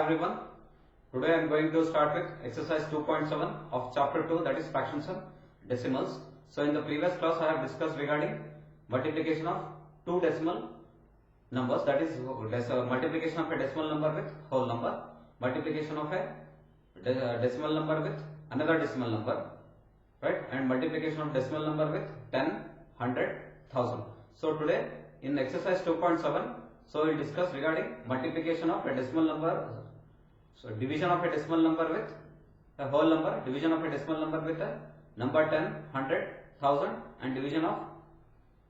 everyone. Today I am going to start with exercise 2.7 of chapter 2, that is fractions and decimals. So in the previous class I have discussed regarding multiplication of two decimal numbers, that is multiplication of a decimal number with whole number, multiplication of a decimal number with another decimal number, right, and multiplication of decimal number with 10, 100, 1000. So today in exercise 2.7, so we will discuss regarding multiplication of a decimal number, so division of a decimal number with a whole number, division of a decimal number with a number 10, 100, 1000, and division of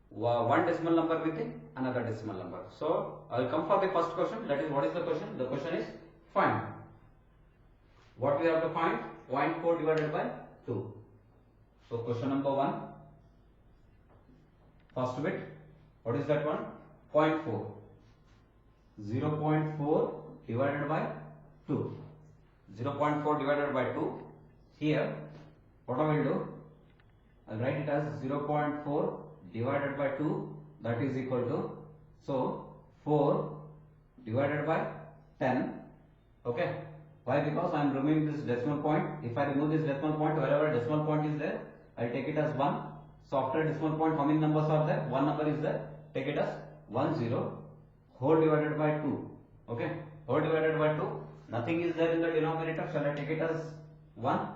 one decimal number with another decimal number. So I will come for the first question, that is, what is the question? The question is find. What we have to find? 0.4 divided by 2. So question number 1, first bit, what is that one? 0.4. 0.4 divided by 2. 0.4 divided by 2. Here, what I will do? I will write it as 0.4 divided by 2, that is equal to, so 4 divided by 10. Okay. Why? Because I am removing this decimal point. If I remove this decimal point, wherever decimal point is there, I will take it as 1. So after decimal point, how many numbers are there? One number is there. Take it as 1 0 whole divided by 2. Okay. Whole divided by 2. Nothing is there in the denominator. Shall I take it as 1?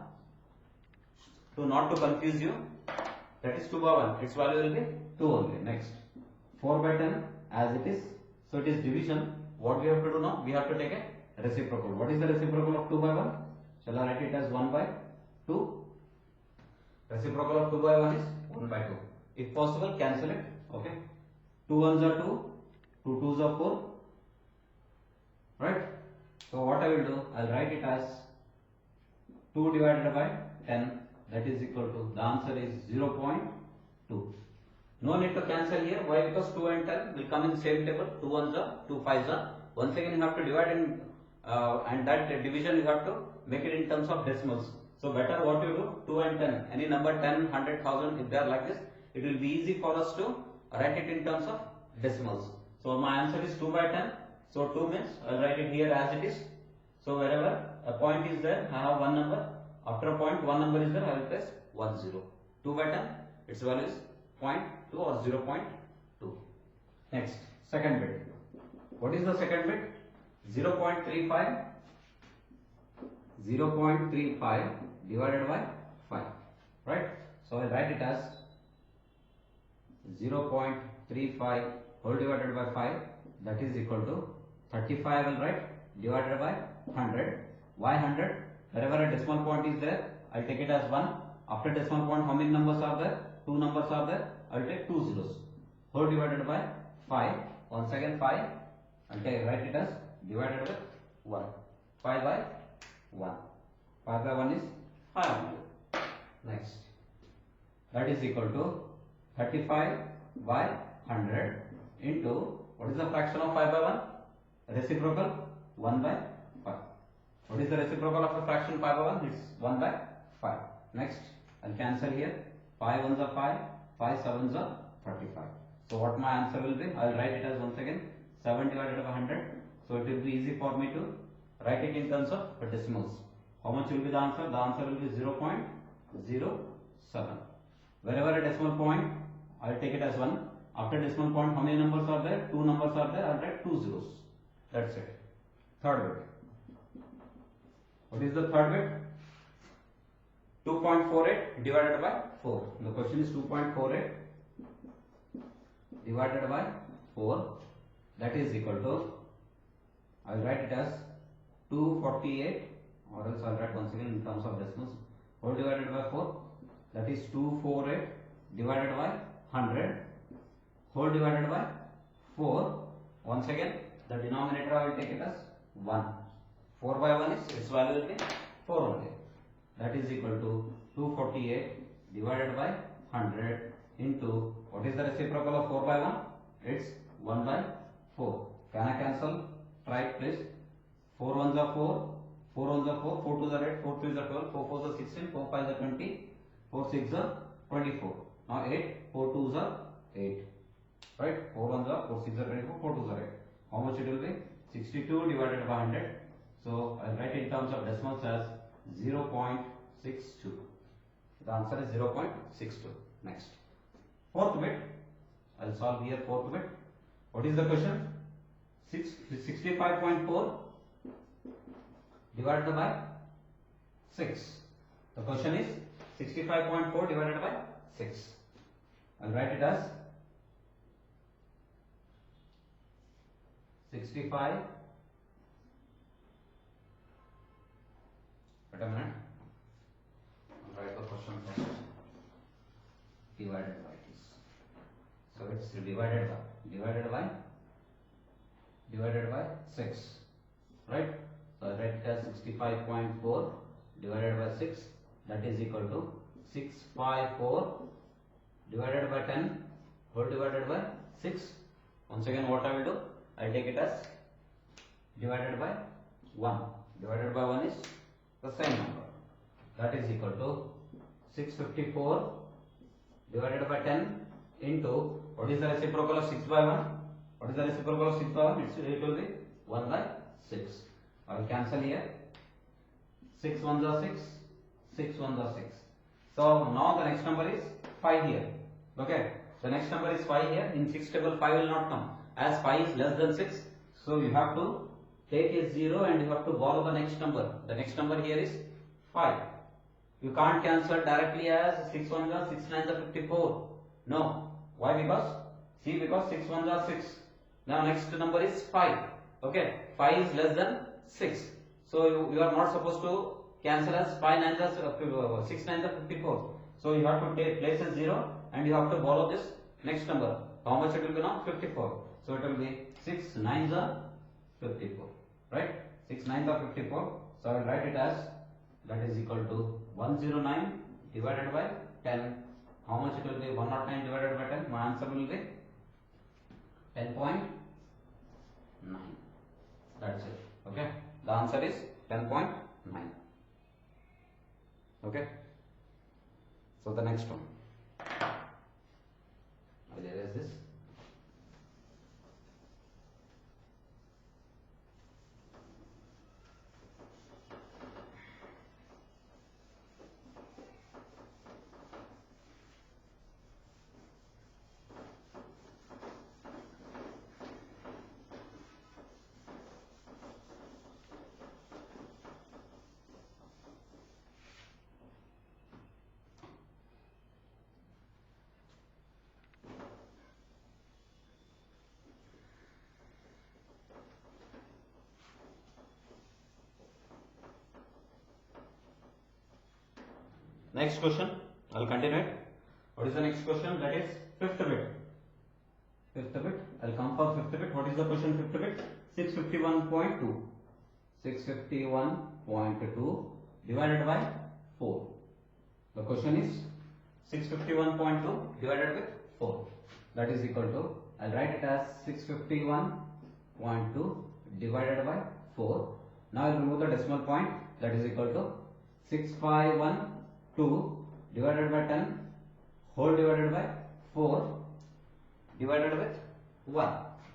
To not to confuse you, that is 2 by 1. Its value will be 2 only. Next, 4 by 10 as it is. So it is division. What we have to do now? We have to take a reciprocal. What is the reciprocal of 2 by 1? Shall I write it as 1 by 2? Reciprocal of 2 by 1 is 1 by 2. If possible, cancel it. Okay. 2 1s are 2, 2 2s are 4. Right? So what I will do? I will write it as 2 divided by 10, that is equal to, the answer is 0.2. No need to cancel here. Why? Because 2 and 10 will come in same table. 2 1s are, 2 5s are. Once again you have to divide in and that division you have to make it in terms of decimals. So better what you do, 2 and 10, any number 10, 100, 1000, if they are like this, it will be easy for us to write it in terms of decimals. So my answer is 2 by 10. So 2 means I will write it here as it is. So wherever a point is there, I have one number. After a point, one number is there, I will place 1 0. 2 by 10, its value is 0.2 or 0.2. Next, second bit. What is the second bit? 0.35. 0.35 divided by 5. Right? So I will write it as 0.35 whole divided by 5, that is equal to 35 I will write divided by 100. Why 100? Wherever a decimal point is there, I will take it as 1. After decimal point, how many numbers are there? 2 numbers are there. I will take 2 zeros. Whole divided by 5. Once again 5. I will write it as divided with 1. 5 by 1. 5 by 1 is 5 only. Next. That is equal to 35 by 100 into, what is the fraction of 5 by 1? Reciprocal 1 by 5. What is the reciprocal of a fraction 5 by 1? It's 1 by 5. Next, I'll cancel here. 5 1s are 5, 5 7s are 35. So what my answer will be? I'll write it as once again 7 divided by 100. So it will be easy for me to write it in terms of decimals. How much will be the answer? The answer will be 0.07. Wherever a decimal point, I'll take it as 1. After decimal point, how many numbers are there? 2 numbers are there. I'll write 2 zeros. That's it. Third bit. What is the third bit? 2.48 divided by 4. The question is 2.48 divided by 4. That is equal to, I will write it as 248, or else I will write once again in terms of decimals. 4 divided by 4. That is 248 divided by 100. Whole divided by 4. Once again, the denominator I will take it as 1. 4 by 1 is, its value will be 4 only. That is equal to 248 divided by 100 into, what is the reciprocal of 4 by 1? It's 1 by 4. Can I cancel? Try it please. 4 1s are 4, 4 1s are 4, 4 2s are 8, 4 3s are 12, 4 4s are 16, 4 5s are 20, 4 6s are 24. Now 8, 4 2s are 8. Right? 4 1s are 4 6s are 24, 4 2s are 8. How much it will be? 62 divided by 100. So I'll write in terms of decimals as 0.62. The answer is 0.62. Next, fourth bit. I'll solve here fourth bit. What is the question? 65.4 divided by 6. The question is 65.4 divided by 6. I'll write it as 65. Wait a minute. I'll write the question first. Divided by this. So it's divided by 6. Right? So I write it as 65.4 divided by 6. That is equal to 654 divided by 10 whole divided by 6. Once again, what I will do? I take it as divided by 1. Divided by 1 is the same number. That is equal to 654 divided by 10 into, what is the reciprocal of 6 by 1? What is the reciprocal of 6 by 1? It will be 1 by 6. I will cancel here. 6 ones are 6. 6 ones are 6. So now the next number is 5 here. Okay. The next number is 5 here. In 6 table 5 will not come. As 5 is less than 6. So you have to take a 0 and you have to borrow the next number. The next number here is 5. You can't cancel directly as 6 ones are 6 nines are 54. No. Why? Because 6 ones are 6. Now next number is 5. Okay. 5 is less than 6. So you are not supposed to cancel as 5 nines are 6 nines are 54. So you have to place a 0 and you have to borrow this next number. How much it will be now? 54. So it will be 6 nines are 54. Right? 6 nines are 54. So I will write it as, that is equal to 109 divided by 10. How much it will be? 109 divided by 10. My answer will be 10.9. That's it. Okay. The answer is 10.9. Okay. So the next one. I'll erase this. Next question, I'll continue it. What is the next question? That is fifth bit. Fifth bit, I'll come for fifth bit. What is the question? Fifth bit, 651.2. 651.2 divided by 4. The question is 651.2 divided by 4. That is equal to, I'll write it as 651.2 divided by 4. Now I'll remove the decimal point. That is equal to 651.2 divided by 10 whole divided by 4 divided with 1.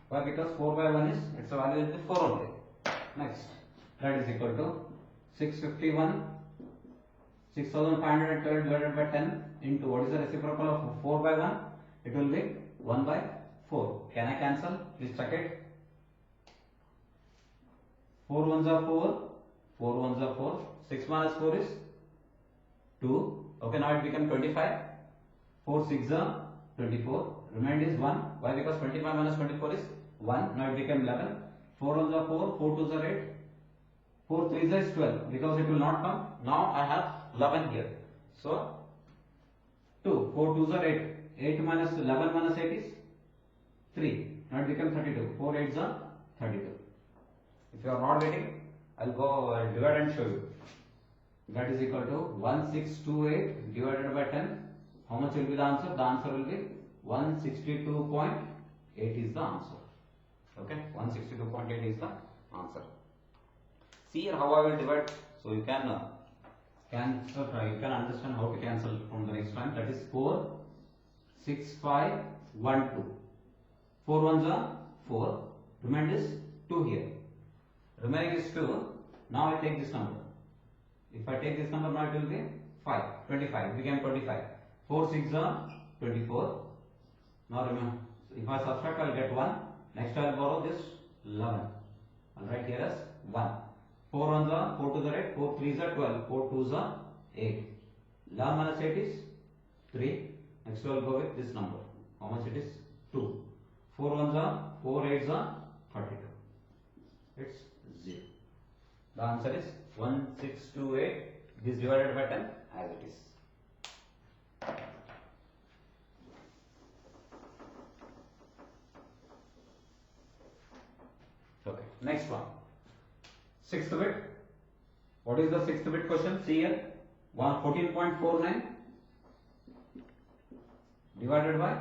Why? Because 4 by 1 is, its value is 4 only. Next, that is equal to 6,512 divided by 10 into, what is the reciprocal of 4 by 1? It will be 1 by 4. Can I cancel? Please check it. 4 ones are 4. 4 ones are 4. 6 minus 4 is 2. Okay, now it became 25. 4 6 are 24. Remainder is 1. Why? Because 25 minus 24 is 1. Now it became 11. 4 ones are 4. 4 twos are 8. 4 threes is 12. Because it will not come. Now I have 11 here. So 2. 4 twos are 8. 8 minus 11 minus 8 is 3. Now it becomes 32. 4 8s are 32. If you are not getting, I'll go divide and show you. That is equal to 1628 divided by 10. How much will be the answer? The answer will be 162.8 is the answer. Okay, 162.8 is the answer. See here how I will divide. So you can cancel. You can understand how to cancel from the next time. That is 4, 6, 5, 1, 2. 4 ones are 4. Remainder is 2 here. Remaining is 2. Now I take this number. If I take this number, now it will be 5. 25. It became 25. 4 6 are 24. Now remember, if I subtract, I will get 1. Next I will borrow this 11. I will write here as 1. 4 1s are 4 to the right. 4 3s are 12. 4 2s are 8. 11 minus 8 is 3. Next I will go with this number. How much it is? 2. 4 1s are 4 8s are 32. It's 0. The answer is 1628. This divided by 10 as it is. Okay, next one. Sixth bit. What is the sixth bit question? See here. 14.49 divided by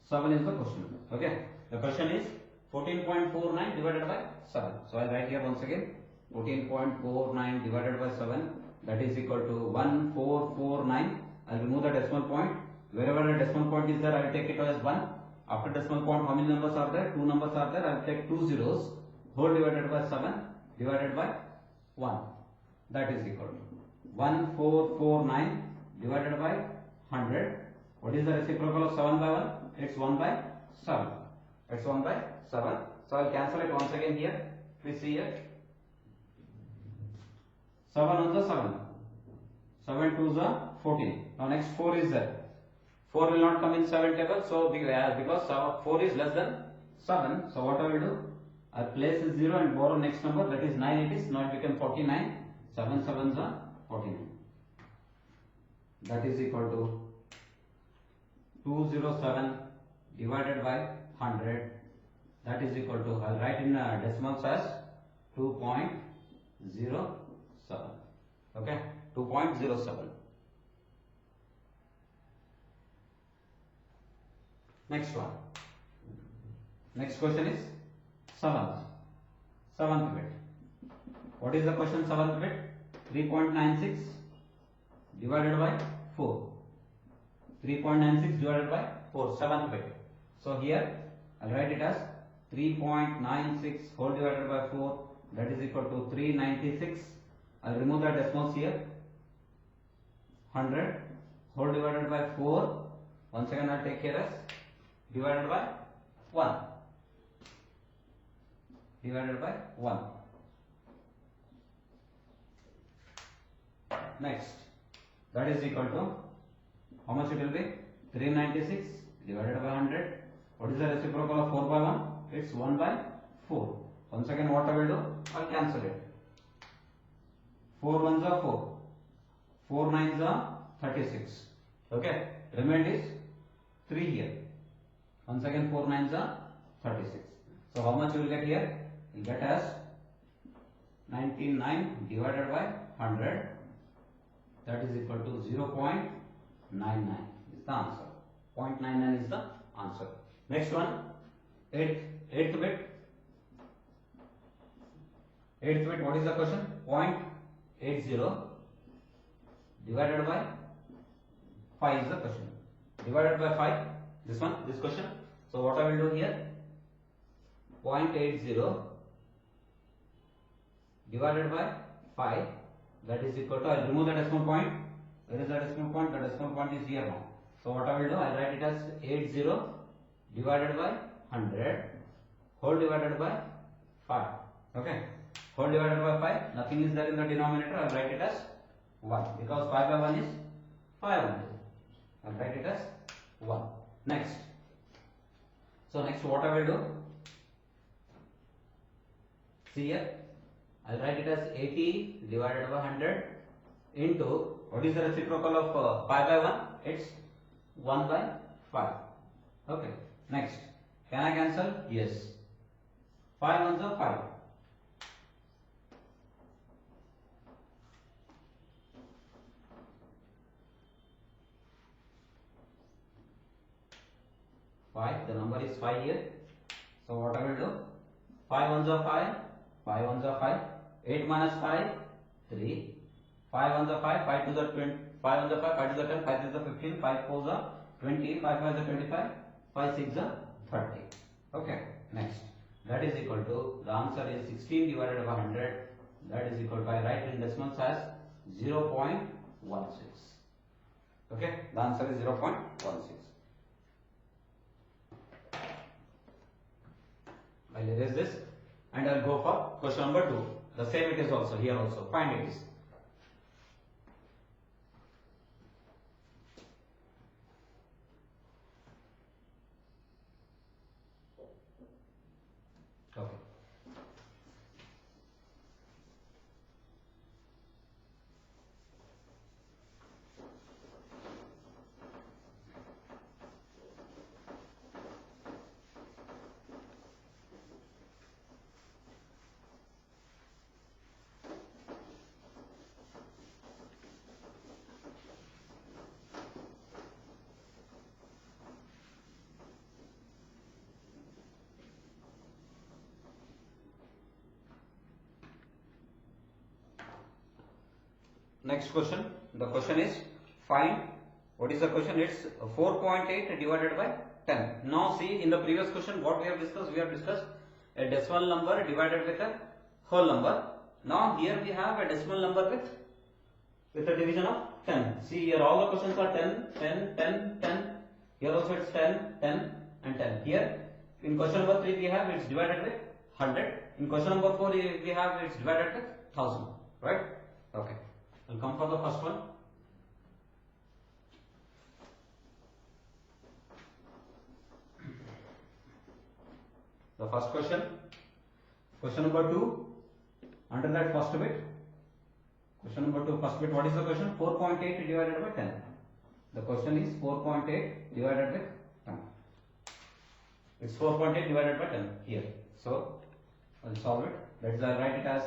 7 is the question. Okay. The question is 14.49 divided by 7. So I write here once again. 14.49 divided by 7, that is equal to 1449. I'll remove the decimal point. Wherever the decimal point is there, I will take it as 1. After decimal point, how many numbers are there? 2 numbers are there. I will take 2 zeros. Whole divided by 7 divided by 1. That is equal to 1449 divided by 100. What is the reciprocal of 7 by 1? It's 1 by 7. It's 1 by 7. So I will cancel it once again here. Please see here. 7 on the 7. 7 2s are 14. Now next 4 is there. 4 will not come in 7 table. So because 4 is less than 7. So what I will do? I place 0 and borrow next number. That is 9 it is. Now it became 49. 7 7s are 49. That is equal to 207 divided by 100. That is equal to, I will write in decimals as 2.07. Okay, 2.07. Next one. Next question is seventh bit. What is the question? Seventh bit. 3.96 divided by 4. 3.96 divided by 4. Seventh bit. So here I will write it as 3.96 whole divided by 4. That is equal to 396. I will remove the decimals here. 100 whole divided by 4. Once again I will take care as divided by 1. Divided by 1. Next, that is equal to, how much it will be? 396 divided by 100. What is the reciprocal of 4 by 1? It's 1 by 4. Once again what I will do? I will cancel it. 4 1s are 4. 4 9s are 36. Okay. Remainder is 3 here. Once again 4 9s are 36. So how much you will get here? You will get as 99 divided by 100. That is equal to 0.99 is the answer. 0.99 is the answer. Next one, 8th bit. 8th bit, what is the question? 0.80 divided by 5 is the question. Divided by 5, this question. So what I will do here? 0.80 divided by 5. That is equal to, I will remove the decimal point. Where is the decimal point? The decimal point is here now. So what I will do? I will write it as 80 divided by 100 whole divided by 5. Okay. Whole divided by 5. Nothing is there in the denominator. I will write it as 1. Because 5 by 1 is 5 only. I will write it as 1. Next. So next what I will do? See here. I will write it as 80 divided by 100 into, what is the reciprocal of 5 by 1? It's 1 by 5. Okay. Next. Can I cancel? Yes. 5 1s are 5. The number is 5 here. So what I will do? 5 1s are 5. 5 1s are 5. 8 minus 5, 3. 5 1s are 5. 5 2s are 20. 5 1s are 5. 5 2s are 10. 5 3s are 15. 5 4s are 20. 5 5s are 25. 5 6s are 30. Okay. Next. That is equal to, the answer is 16 divided by 100. that is equal to, I write in decimals as 0.16. Okay, the answer is 0.16. I'll erase this and I'll go for question number 2. The same it is also here also. Find it is. Okay. Next question. The question is find. What is the question? It's 4.8 divided by 10. Now see, in the previous question what we have discussed? We have discussed a decimal number divided with a whole number. Now here we have a decimal number with a division of 10. See here all the questions are 10, 10, 10, 10. Here also it's 10, 10 and 10. Here in question number 3 we have it's divided with 100. In question number 4 we have it's divided with 1000. Right? Okay. We'll come for the first one. The first question. Question number 2. Under that first bit. Question number 2, first bit. What is the question? 4.8 divided by 10. The question is 4.8 divided by 10. It's 4.8 divided by 10 here. So I'll solve it. That's I'll write it as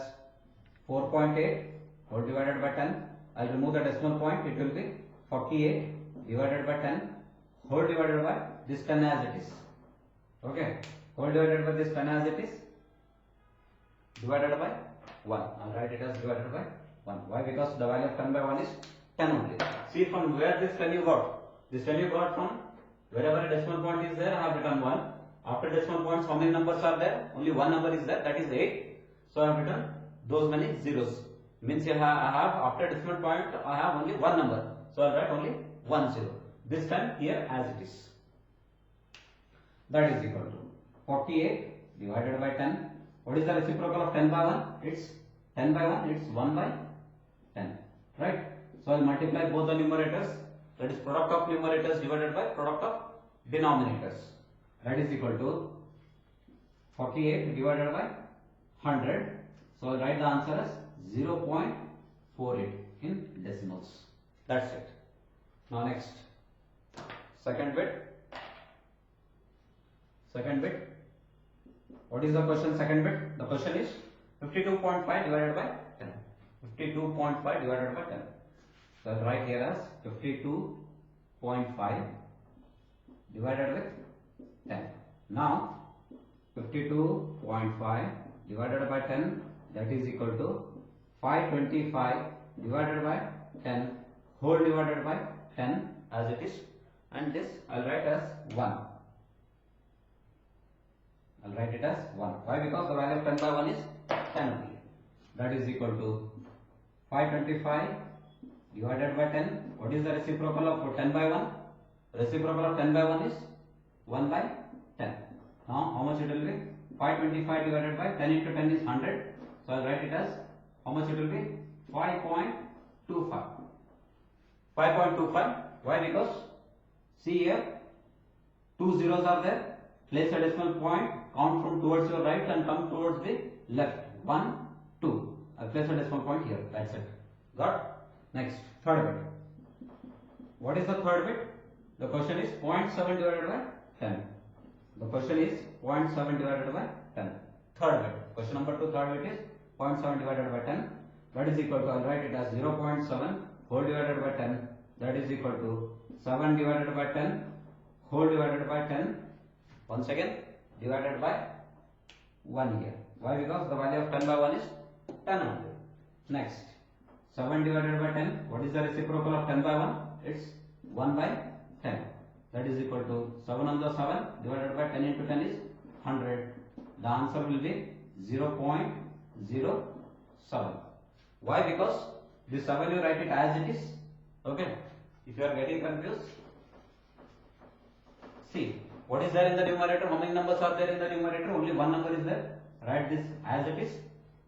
4.8 whole divided by 10. I'll remove the decimal point. It will be 48 divided by 10 whole divided by this 10 as it is. Okay. Whole divided by this 10 as it is divided by 1. I'll write it as divided by 1. Why? Because the value of 10 by 1 is 10 only. See from where this 10 you got? This 10 you got from wherever a decimal point is there, I have written 1. After decimal points, how many numbers are there? Only one number is there, that is 8. So I have written those many zeros. Means I have after decimal point I have only one number. So I write only 1 0. This time here as it is. That is equal to 48 divided by 10. What is the reciprocal of 10 by 1? It's 10 by 1, it's 1 by 10. Right? So I will multiply both the numerators. That is product of numerators divided by product of denominators. That is equal to 48 divided by 100. So I will write the answer as 0.48 in decimals. That's it. Now next. Second bit. Second bit. What is the question? Second bit. The question is 52.5 divided by 10. 52.5 divided by 10. So I will write here as 52.5 divided with 10. Now 52.5 divided by 10, that is equal to 525 divided by 10 whole divided by 10 as it is, and this I will write as 1. I'll write it as 1. Why? Because the value of 10 by 1 is 10 only. That is equal to 525 divided by 10. What is the reciprocal of 10 by 1? Reciprocal of 10 by 1 is 1 by 10. Now how much it will be? 525 divided by 10 into 10 is 100. So I'll write it as how much it will be? 5.25. 5.25. Why? Because see here 2 zeros are there. Place a decimal point, count from towards your right and come towards the left. 1, 2. I'll place a decimal point here. That's it. Got? Next, third bit. What is the third bit? The question is 0.7 divided by 10. The question is 0.7 divided by 10. Third bit. Question number 2, third bit is 0.7 divided by 10. That is equal to, I'll write it as 0.7 whole divided by 10. That is equal to 7 divided by 10 whole divided by 10. Once again divided by 1 here. Why? Because the value of 10 by 1 is 10 only. Next, 7 divided by 10. What is the reciprocal of 10 by 1? It's 1 by 10. That is equal to 7 on the 7 divided by 10 into 10 is 100. The answer will be 0.07. 7. Why? Because this 7 you write it as it is. Okay. If you are getting confused, see what is there in the numerator. How many numbers are there in the numerator? Only one number is there. Write this as it is.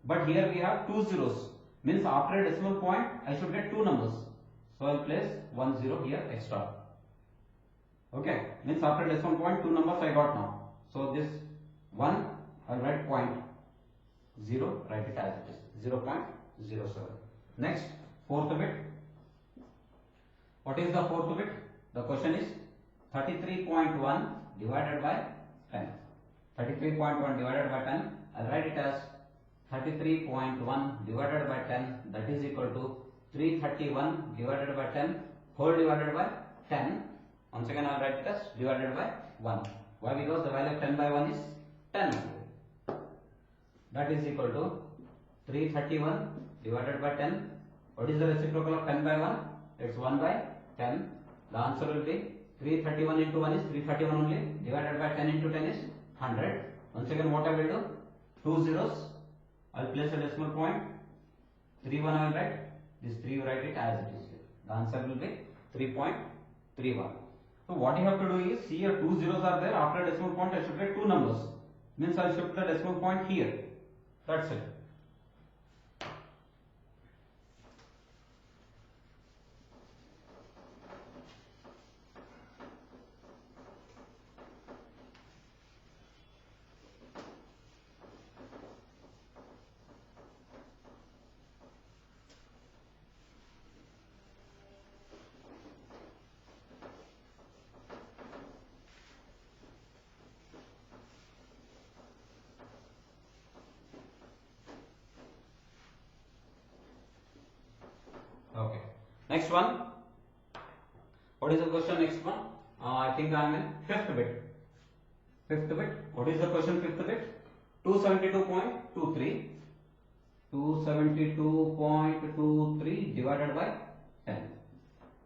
But here we have two zeros. Means after a decimal point I should get two numbers. So I will place 1 0 here extra. Okay. Means after decimal point two numbers I got now. So this 1 I will write point 0. Write it as it is. 0.07. Next, fourth bit. What is the fourth bit? The question is 33.1 divided by 10. 33.1 divided by 10. I will write it as 33.1 divided by 10, that is equal to 331 divided by 10 whole divided by 10. Once again I will write it as divided by 1. Why? Because the value of 10 by 1 is 10. That is equal to 331 divided by 10. What is the reciprocal of 10 by 1? It's 1 by 10. The answer will be 331 into 1 is 331 only, divided by 10 into 10 is 100. Once again what I will do? Two zeros. I will place a decimal point. 31 I will write. This 3 you write it as it is here. The answer will be 3.31. So what you have to do is, see here two zeros are there. After a decimal point I should get two numbers. Means I will shift the decimal point here. That's it. Okay. Next one. What is the question? Next one. I think I am in fifth bit. Fifth bit. What is the question? Fifth bit. 272.23. 272.23 divided by 10.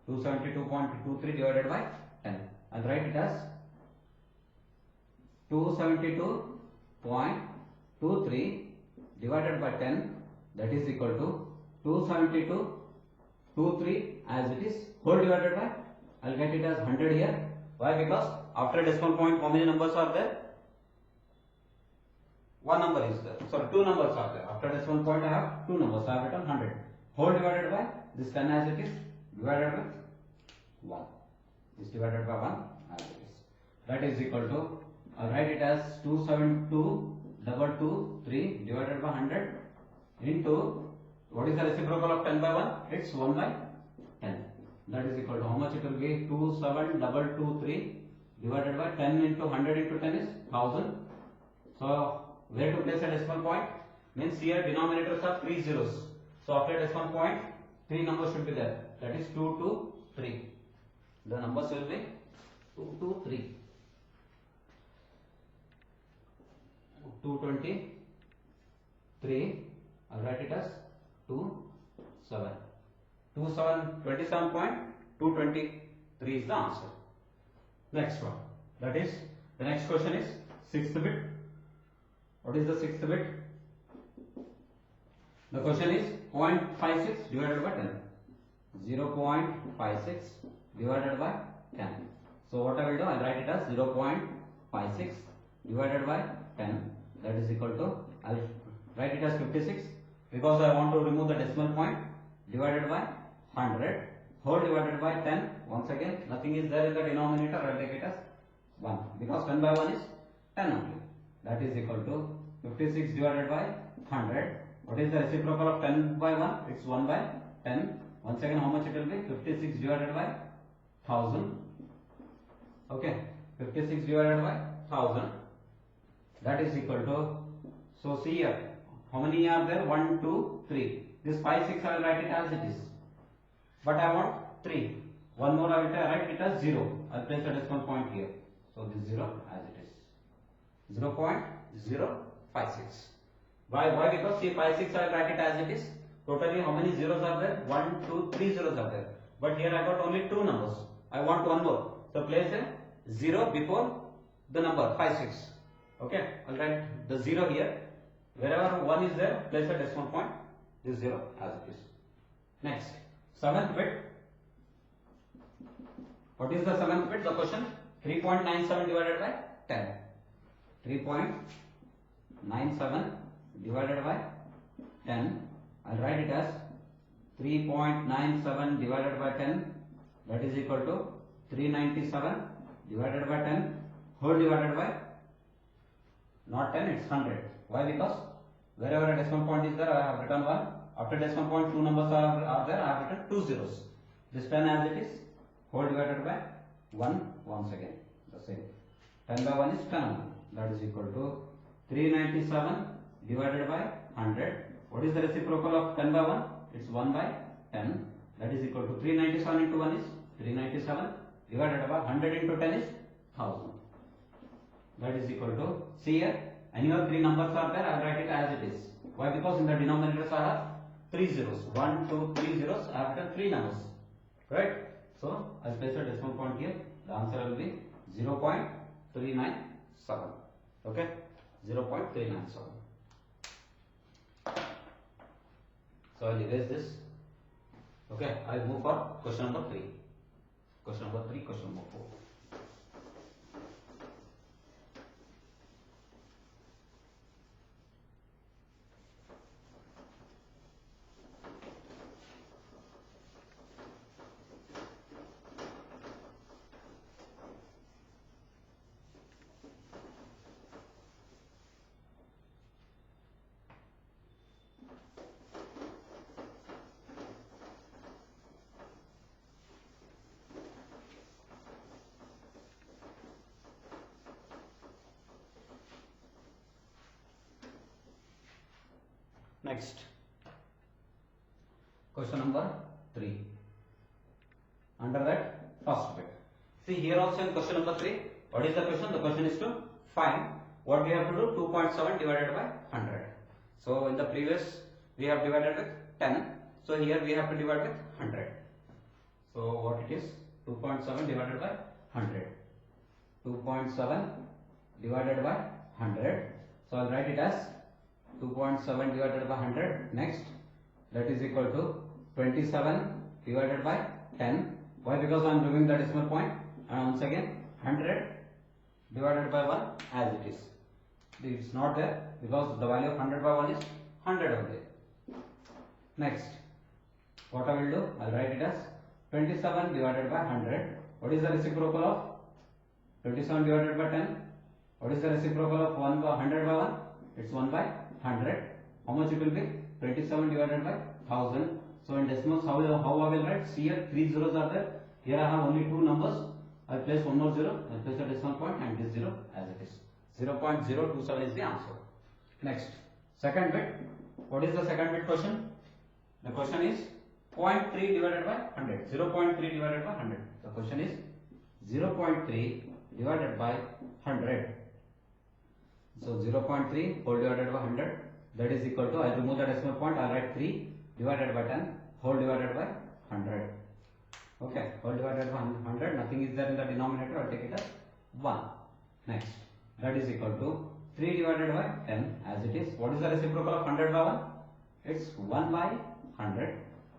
272.23 divided by 10. I'll write it as 272.23 divided by 10. That is equal to 272.23 as it is whole divided by, I'll get it as 100 here. Why? Because after decimal point how many numbers are there? One number is there. Sorry, two numbers are there. After decimal point I have two numbers. I have written 100. Whole divided by this 10 as it is divided by 1. This divided by 1 as it is. That is equal to, I'll write it as 272.223 divided by 100 into, what is the reciprocal of 10 by 1? It's 1 by 10. That is equal to how much it will be? 27223 divided by 10 into 100 into 10 is 1000. So where to place a decimal point? Means here denominators are 3 zeros. So after decimal point 3 numbers should be there. That is 223. The numbers will be 223. 223. I'll write it as 27. 27.223 is the answer. Next one. That is, the next question is sixth bit. What is the sixth bit? The question is 0.56 divided by 10. 0.56 divided by 10. So what I will do? I will write it as 0.56 divided by 10. That is equal to, I will write it as 56 because I want to remove the decimal point, divided by 100 whole divided by 10. Once again nothing is there in the denominator. I will take it as 1 because 10 by 1 is 10 only. That is equal to 56 divided by 100. What is the reciprocal of 10 by 1? It's 1 by 10. Once again how much it will be? 56 divided by 1000. Okay, 56 divided by 1000. That is equal to, so see here how many are there? 1, 2, 3. This 5, 6 I will write it as it is. But I want 3. One more I will write it as 0. I will place a decimal point here. So this 0 as it is. 0.056. Why? Because see 5, 6 I will write it as it is. Totally how many zeros are there? 1, 2, 3 zeros are there. But here I got only 2 numbers. I want one more. So place a 0 before the number 5, 6. Okay. I will write the 0 here. Wherever 1 is there, place a decimal point this 0 as it is. Next, seventh bit. What is the seventh bit? The question 3.97 divided by 10. 3.97 divided by 10. I'll write it as 3.97 divided by 10, that is equal to 397 divided by 10 whole divided by, not 10, it's 100. Why? Because wherever a decimal point is there, I have written 1. After decimal point, two numbers are there, I have written 2 zeros. This 10 as it is, whole divided by 1 once again, the same. 10 by 1 is 10, that is equal to 397 divided by 100. What is the reciprocal of 10 by 1? It's 1 by 10, that is equal to 397 into 1 is 397 divided by 100 into 10 is 1000. That is equal to, see here, annual 3 numbers are there, I will write it as it is. Why? Because in the denominators I have 3 zeros, 1, 2, 3 zeros, I have written 3 numbers, right? So, I will place a decimal point here, the answer will be 0.397, okay, 0.397. So, I will erase this, okay, I will move for question number 3, question number 4. Next, question number 3. Under that, first bit. See here also in question number 3, what is the question? The question is to find what we have to do, 2.7 divided by 100. So in the previous we have divided with 10. So here we have to divide with 100. So what it is? 2.7 divided by 100. 2.7 divided by 100. So I'll write it as 2.7 divided by 100. Next, that is equal to 27 divided by 10. Why? Because I am removing the decimal point. And once again 100 divided by 1 as it is. It's not there because the value of 100 by 1 is 100 only. Next, what I will do? I will write it as 27 divided by 100. What is the reciprocal of 27 divided by 10? What is the reciprocal of 100 by 1? It's 1 by 100. How much it will be? 27 divided by 1000. So in decimals, how I will write? See here, 3 zeros are there. Here I have only 2 numbers. I place one more 0. I place a decimal point and this 0 as it is. 0.027 is the answer. Next, second bit. What is the second bit question? The question is 0.3 divided by 100. 0.3 divided by 100. The question is 0.3 divided by 100. So 0.3 whole divided by 100, that is equal to, I will remove the decimal point, I will write 3 divided by 10 whole divided by 100. Okay, whole divided by 100, nothing is there in the denominator, I will take it as 1. Next, that is equal to 3 divided by 10 as it is. What is the reciprocal of 100 by 1? It's 1 by 100,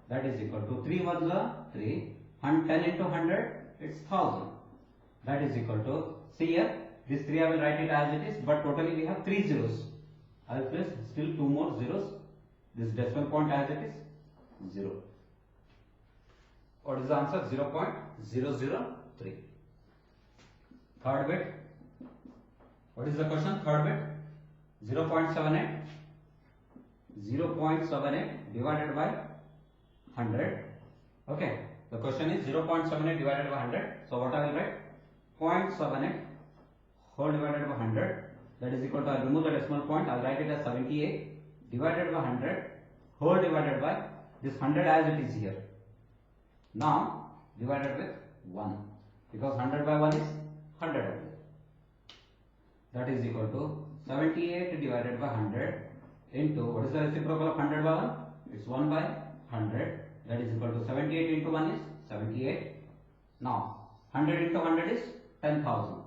that is equal to 3 ones are 3, and 10 into 100, it's 1000. That is equal to, see here, this 3 I will write it as it is, but totally we have 3 zeros. I will place still 2 more zeros. This decimal point as it is 0. What is the answer? 0.003. Third bit. What is the question? Third bit. 0.78. 0.78 divided by 100. Okay. The question is 0.78 divided by 100. So what I will write? 0.78 whole divided by 100, that is equal to, I will remove the decimal point, I will write it as 78 divided by 100 whole divided by this 100 as it is here. Now divided with 1 because 100 by 1 is 100 only. That is equal to 78 divided by 100 into, what is the reciprocal of 100 by 1? It's 1 by 100, that is equal to 78 into 1 is 78. Now 100 into 100 is 10,000.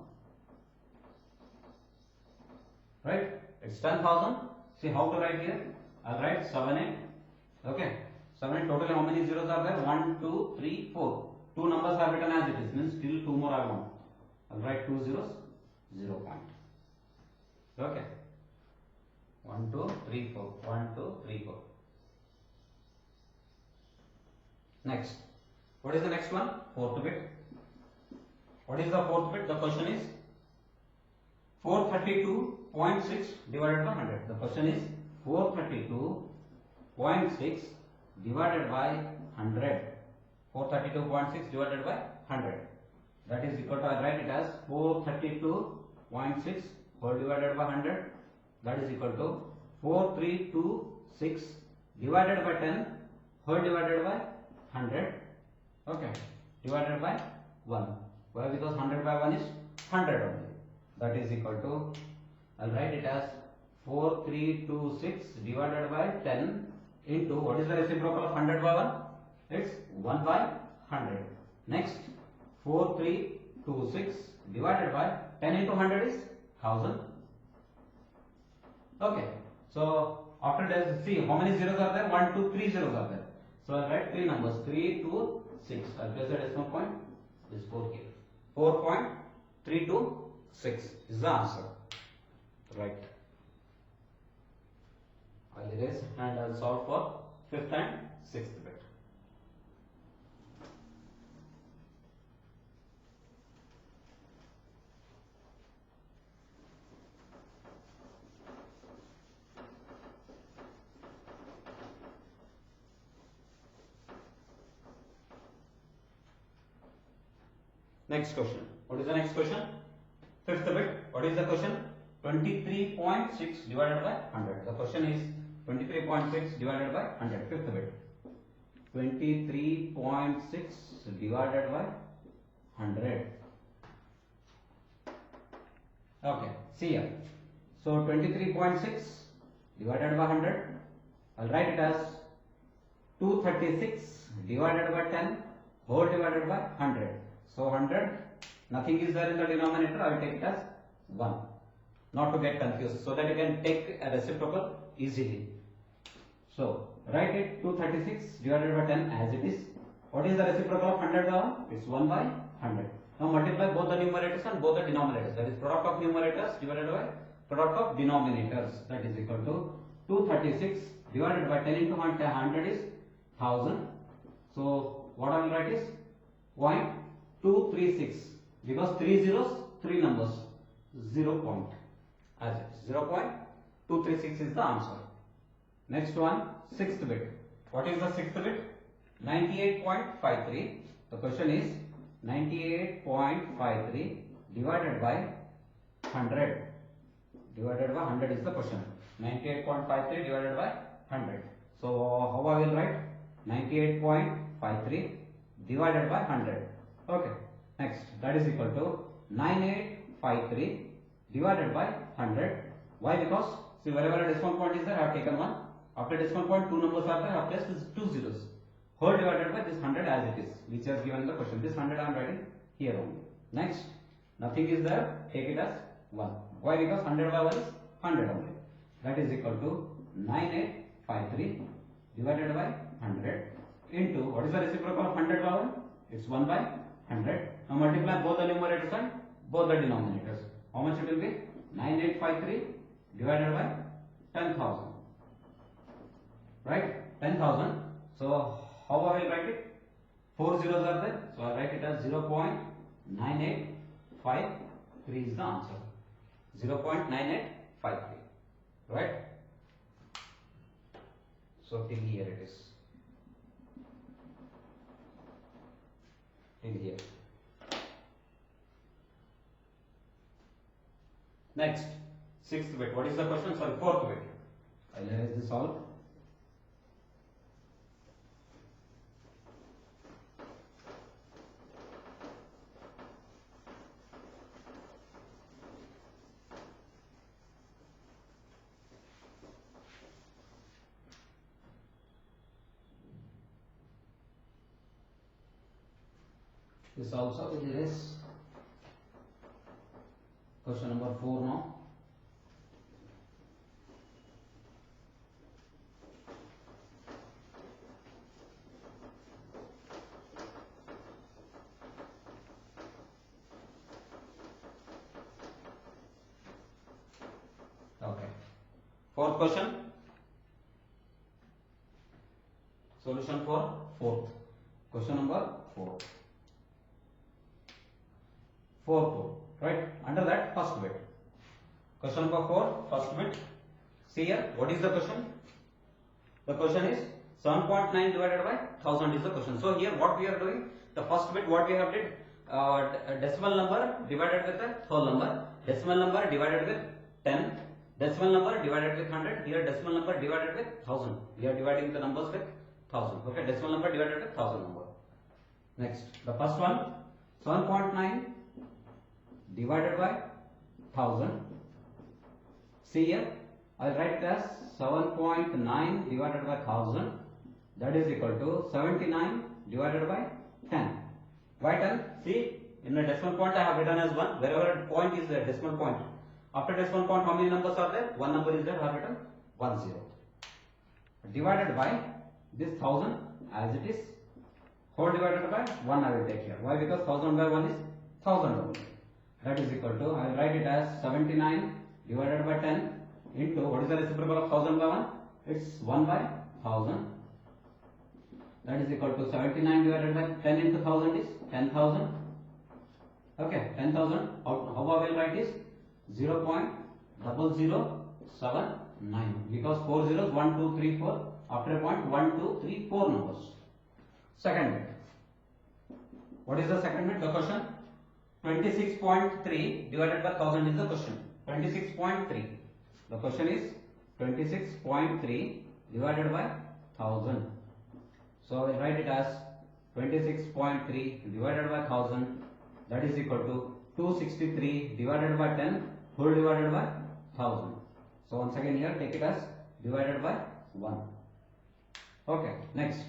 Right? It's 10,000. See how to write here? I'll write 78 Okay. So when totally how many zeros are there? 1, 2, 3, 4. Two numbers are written as it is. Means still two more I want. I'll write 2 zeros, 0 point. Okay. 1, 2, 3, 4. 1, 2, 3, 4. Next. What is the next one? Fourth bit. What is the fourth bit? The question is 432.6 divided by 100. The question is 432.6 divided by 100. 432.6 divided by 100. That is equal to, I write it as 432.6 whole divided by 100. That is equal to 4326 divided by 10 whole divided by 100. Okay. Divided by 1. Why? Because 100 by 1 is 100 only. That is equal to, I'll write it as 4326 divided by 10 into, what is the reciprocal of 100 by 1? It's 1 by 100. Next, 4326 divided by 10 into 100 is 1000. Okay. So after that, see how many zeros are there? 1, 2, 3 zeros are there. So I'll write three numbers, 3, 2, 6. I'll place the decimal point. This 4 here. 4.326 is the answer. Right. I'll erase and I'll solve for 5th and 6th bit. Next question. What is the next question? 5th bit. What is the question? 23.6 divided by 100. The question is 23.6 divided by 100. 5th bit. 23.6 divided by 100. Okay. See here. So 23.6 divided by 100. I'll write it as 236 divided by 10 whole divided by 100. So 100, nothing is there in the denominator, I will take it as 1. Not to get confused, so that you can take a reciprocal easily. So write it 236 divided by 10 as it is. What is the reciprocal of 100 by 1? It's 1 by 100. Now multiply both the numerators and both the denominators. That is product of numerators divided by product of denominators. That is equal to 236 divided by 10 into 100 is 1000. So what I will write is 0.236, because 3 zeros, 3 numbers, 0 point. As it is 0.236 is the answer. Next one, 6th bit. What is the 6th bit? 98.53. The question is 98.53 divided by 100. Divided by 100 is the question. 98.53 divided by 100. So how I will write? 98.53 divided by 100. Okay. Next, that is equal to 9853 divided by 100. Why? Because see, wherever a decimal point is there, I have taken 1. After decimal point, 2 numbers are there. I have placed 2 zeros. Whole divided by this 100 as it is, which is given in the question. This 100 I am writing here only. Next, nothing is there. Take it as 1. Why? Because 100 by 1 is 100 only. That is equal to 9853 divided by 100 into, what is the reciprocal of 100 by 1? It's 1 by 100. Now multiply both the numerators and both the denominators. How much it will be? 9853 divided by 10,000. Right? 10,000. So how I will write it? 4 zeros are there. So I write it as 0.9853 is the answer. 0.9853. Right? So till here it is. Till here. Next, 6th bit. What is the question? Sorry, 4th bit. I'll erase this all. This also will erase. Question number 4 now. Fourth question. Solution for fourth. Question number 4. Fourth, right? Under that, first bit. Question number 4, first bit. See here, what is the question? The question is 7.9 divided by 1000 is the question. So here what we are doing, the first bit what we have did, decimal number divided with a whole number, decimal number divided with 10, decimal number divided with 100, here decimal number divided with 1000. We are dividing the numbers with 1000. Okay, decimal number divided with 1000 number. Next, the first one, 7.9 divided by 1000. See here, I will write it as 7.9 divided by 1000, that is equal to 79 divided by 10. Why 10? See, in the decimal point I have written as 1, wherever point is there, decimal point. After decimal point, how many numbers are there? One number is there, I have written 10. Divided by this 1000 as it is, whole divided by 1 I will take here. Why? Because 1000 by 1 is 1000 only. That is equal to, I will write it as 79 divided by 10 into, what is the reciprocal of 1000 by 1? It's 1 by 1000. That is equal to 79 divided by 10 into 1000 is 10,000. Okay, 10,000. How I will write is 0.0079, because 4 zeros, 1, 2, 3, 4. After a point, 1, 2, 3, 4 numbers. Second bit. What is the second bit? The question 26.3 divided by 1000 is the question. 26.3. The question is 26.3 divided by 1000. So I will write it as 26.3 divided by 1000, that is equal to 263 divided by 10 whole divided by 1000. So once again here take it as divided by 1. Okay, next,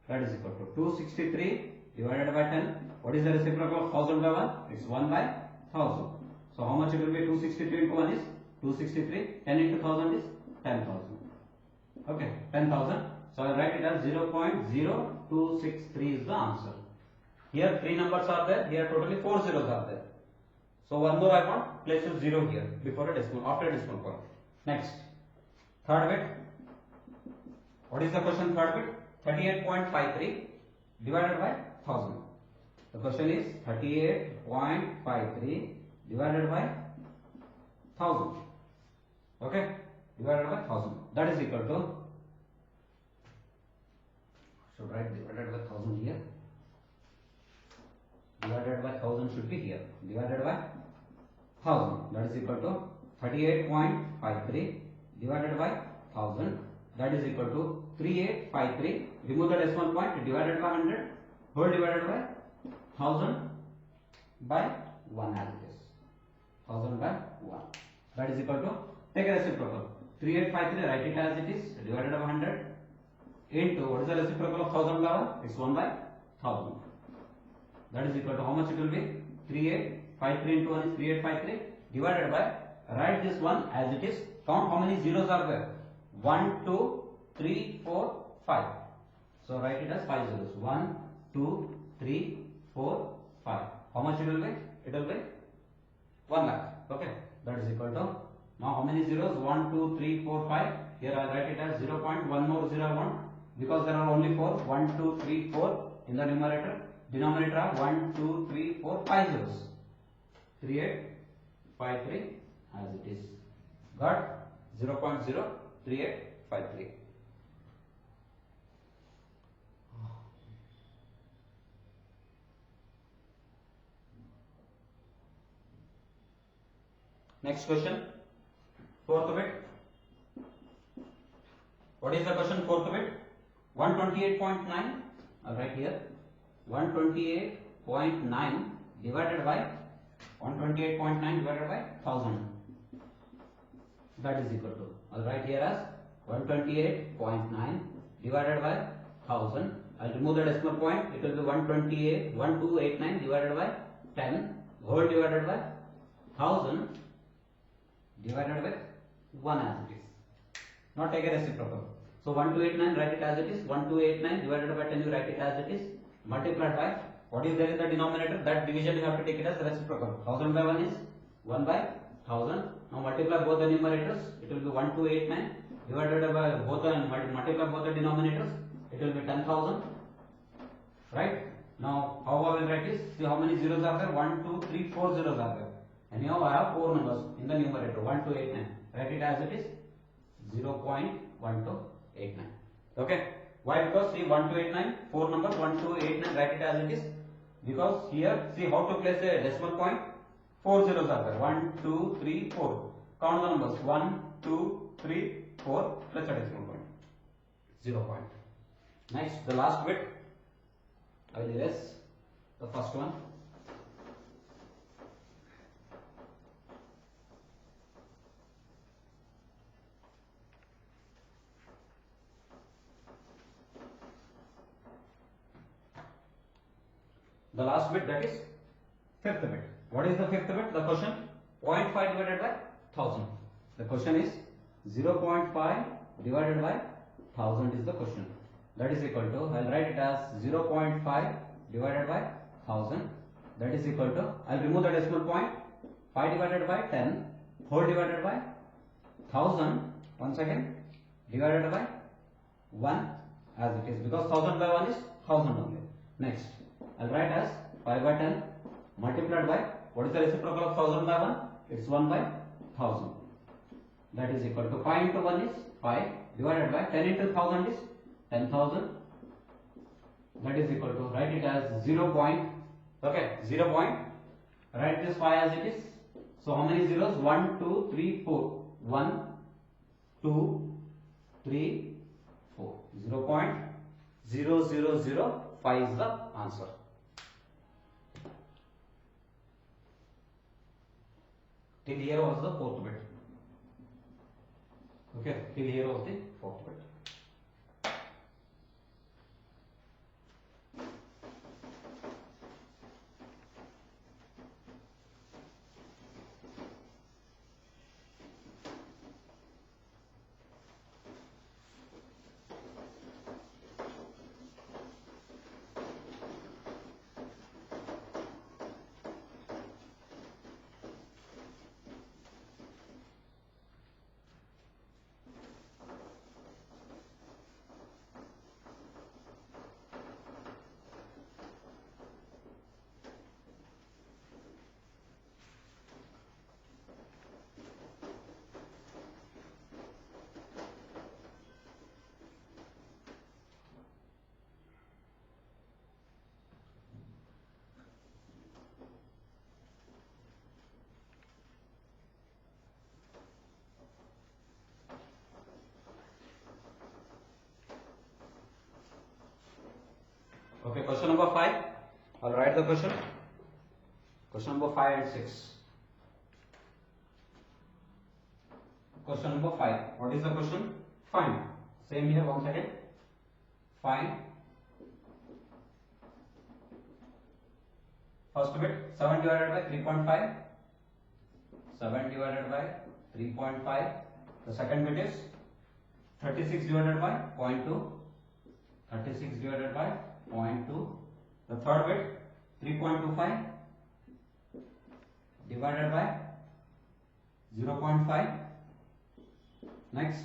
that is equal to 263 divided by 10. What is the reciprocal of 1000 by 1? It's 1 by 1000. So how much it will be? 263 into 1 is 263. 10 into 1000 is 10,000. Okay, 10,000. So I will write it as 0.0263 is the answer. Here 3 numbers are there. Here totally 4 zeros are there. So one more I want, place a 0 here before a decimal, after a decimal point. Next, third bit. What is the question third bit? 38.53 divided by 1000. The question is 38.53 divided by 1000. Okay, divided by 1000. That is equal to, should write divided by 1000 here. Divided by 1000 should be here. Divided by 1000. That is equal to 38.53 divided by 1000. That is equal to 3853. Remove the decimal point. Divided by 100. Whole divided by 1000 by 1 as it is. 1000 by 1. That is equal to, take a reciprocal. 3853, write it as it is. Divided by 100 into, what is the reciprocal of 1000 by 1? It's 1 by 1000. That is equal to, how much it will be? 3853 into 1 is 3853 divided by, write this one as it is. Count how many zeros are there. 1, 2, 3, 4, 5. So write it as 5 zeros. 1, 2, 3, 4, 5. How much it will be? It will be 1 lakh. Okay. That is equal to, now how many zeros? 1, 2, 3, 4, 5. Here I write it as 0.1 more 0, 1. Because there are only 4. 1, 2, 3, 4 in the numerator. Denominator are 1, 2, 3, 4, 5 zeros. 3853 as it is. Got 0.03853. Next question, fourth bit. What is the question fourth bit? 128.9. I'll write here. 128.9 divided by 128.9 divided by 1000. That is equal to, I'll write here as 128.9 divided by 1000. I'll remove the decimal point. It will be 1289 divided by 10 whole divided by 1000 divided by 1 as it is. Not take a reciprocal. So 1289, write it as it is. 1289 divided by 10, you write it as it is. Multiplied by, what is there in the denominator? That division you have to take it as reciprocal. 1000 by 1 is 1 by 1000. Now multiply both the numerators, it will be 1289 divided by both the multiply both the denominators, it will be 10,000. Right? Now how I will write this? See how many zeros are there? 1, 2, 3, 4 zeros are there. And here I have 4 numbers in the numerator 1289. Write it as it is 0.1289. Okay? Why? Because see 1289, 4 numbers 1289, write it as it is. Because here see how to place a decimal point. 4 zeros are there. 1, 2, 3, 4. Count the numbers 1, 2, 3, 4. Place a decimal point. 0 point. Next, the last bit. I will erase the first one. The last bit, that is fifth bit. What is the fifth bit? The question 0.5 divided by 1000. The question is 0.5 divided by 1000 is the question. That is equal to, I will write it as 0.5 divided by 1000. That is equal to, I will remove the decimal point. 5 divided by 10 whole divided by 1000 once again divided by 1 as it is, because 1000 by 1 is 1000 only. Next, I will write as 5 by 10 multiplied by, what is the reciprocal of 1000 by 1? It is 1 by 1000. That is equal to 5 into 1 is 5 divided by 10 into 1000 is 10,000. That is equal to, write it as 0 point, okay, 0 point, write this 5 as it is. So how many zeros? 1, 2, 3, 4. 1, 2, 3, 4. 0.0005 is the answer. Till here was the fourth bit. Okay, till here was the fourth bit. Okay, question number 5. I'll write the question. Question number 5 and 6. Question number 5. What is the question? Find. Same here once again. Find. First bit 7 divided by 3.5. 7 divided by 3.5. The second bit is 36 divided by 0.2. 36 divided by 0.2. The third bit 3.25 divided by 0.5. Next,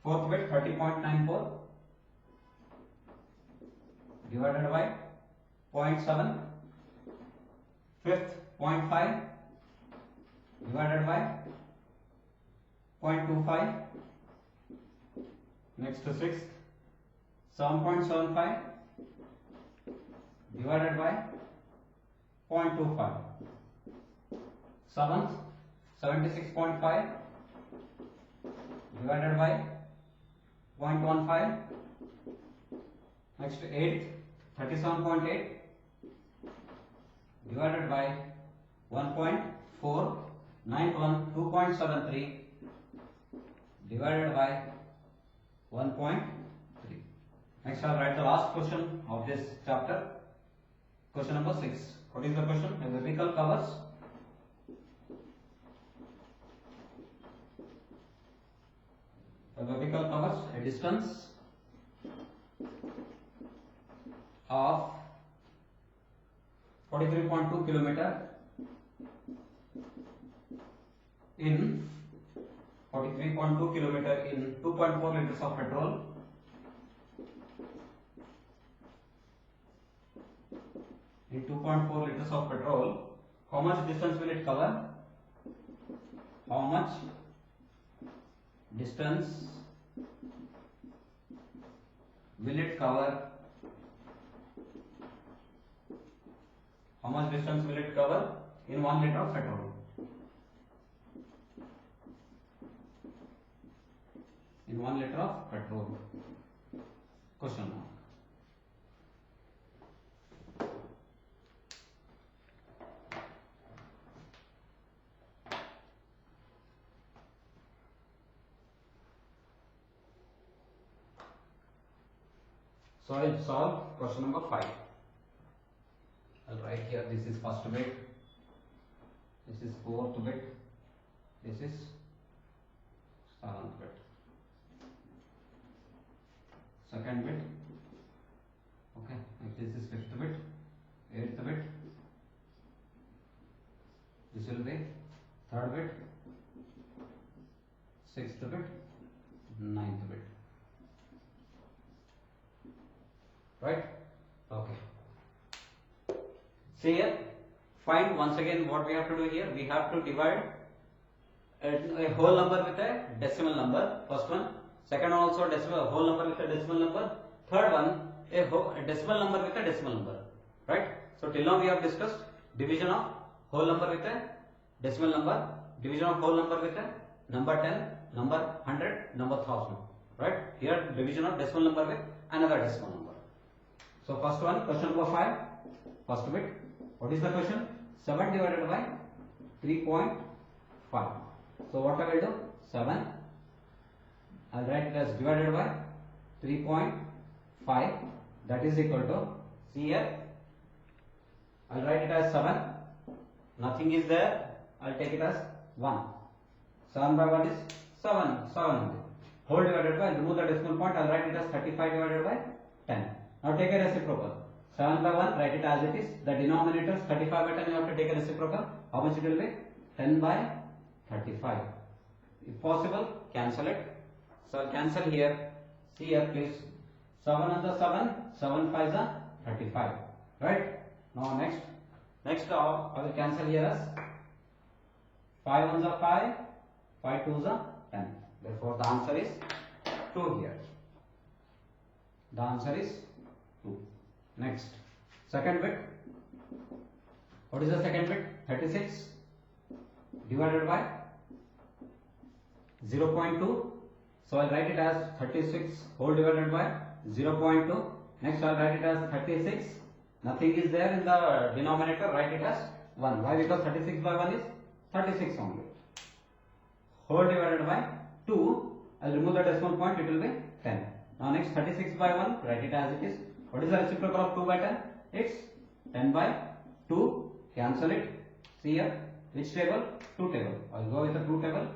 fourth bit 30.94 divided by 0.7. Fifth 0.5 divided by 0.25. Next to sixth 7.75 divided by 0.25. Seventh 76.5 divided by 0.15. Next eighth 37.8 divided by 1.4. Ninth one 2.73 divided by 1.3. Next I'll write the last question of this chapter. Question number 6. What is the question? A vehicle covers a distance of 43.2 kilometer in 43.2 kilometer in 2.4 liters of petrol. In 2.4 liters of petrol, how much distance will it cover? How much distance will it cover? How much distance will it cover in 1 liter of petrol? In 1 liter of petrol. Question mark. So I will solve question number 5. I'll write here, this is first bit, this is fourth bit, this is seventh bit, second bit, okay, this is fifth bit, eighth bit, this will be third bit, sixth bit, ninth bit, right? Okay. See here, find once again what we have to do here. We have to divide a whole number with a decimal number. First one. Second one also decimal, whole number with a decimal number. Third one, a decimal number with a decimal number. Right? So till now we have discussed division of whole number with a decimal number, division of whole number with a number 10, number 100, number 1000. Right? Here division of decimal number with another decimal number. So first one, question number 5, first bit. What is the question? 7 divided by 3.5. So what I will do? 7. I will write it as divided by 3.5. That is equal to, see here, I will write it as 7. Nothing is there. I will take it as 1. 7 by what is? 7. 7. Whole divided by, remove the decimal point. I will write it as 35 divided by 10. Now take a reciprocal. 7 by 1, write it as it is. The denominator is 35 by 10, you have to take a reciprocal. How much it will be? 10 by 35. If possible, cancel it. So cancel here. See here please. 7 on the 7, 7 5 is 35. Right? Now next. Next I will cancel here as 5 on the 5, 5 2 is 10. Therefore the answer is 2 here. The answer is 2. Next, second bit. What is the second bit? 36 divided by 0.2. So I will write it as 36 whole divided by 0.2. Next I will write it as 36. Nothing is there in the denominator. Write it as 1. Why? Because 36 by 1 is 36 only. Whole divided by 2. I will remove the decimal point. It will be 10. Now next 36 by 1. Write it as it is. What is the reciprocal of 2 by 10? It's 10 by 2. Cancel it. See here. Which table? 2 table. I will go with the 2 table.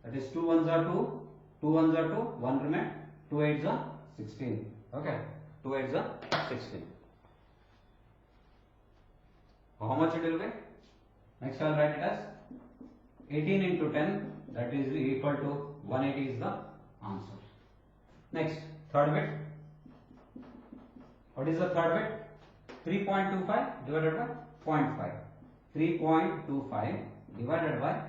That is 2 1s are 2. 2 1s are 2. 1 remain. 2 8s are 16. Okay. 2 8s are 16. How much it will be? Next I will write it as 18 into 10. That is equal to 180 is the answer. Next. Third bit. What is the third bit? 3.25 divided by 0.5. 3.25 divided by